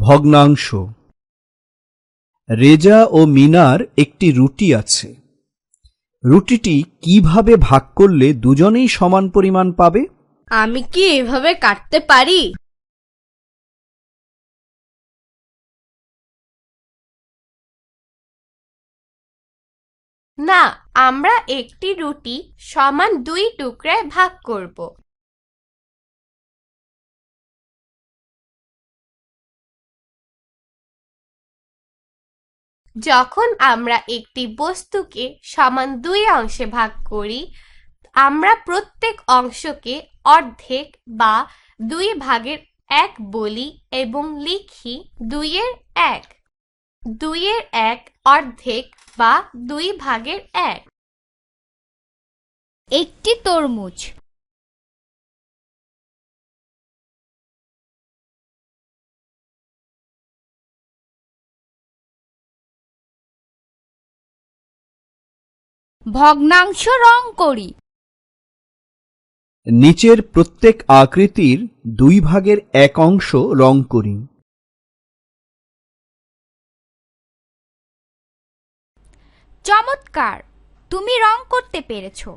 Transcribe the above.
ভগ্নাংশ। রেজা ও মিনার একটি রুটি আছে। রুটিটি কিভাবে ভাগ করলে দুজনেই সমান পরিমাণ পাবে? আমি কি এভাবে কাটতে পারি? না, আমরা একটি রুটি সমান 2 টুকরায় ভাগ করব। যখন আমরা একটি বস্তুকে সমান 2 অংশে ভাগ করি, আমরা প্রত্যেক অংশকে অর্ধেক বা 2 ভাগের 1 বলি এবং লিখি 2 এর 1। 2 এর 1 অর্ধেক বা 2 ভাগের 1। একটি তরমুজ। ভগ্নাংশ রং করি। নিচের প্রত্যেক আকৃতির 2 ভাগের 1 অংশ রং করি। চমৎকার, তুমি রং করতে পেরেছো।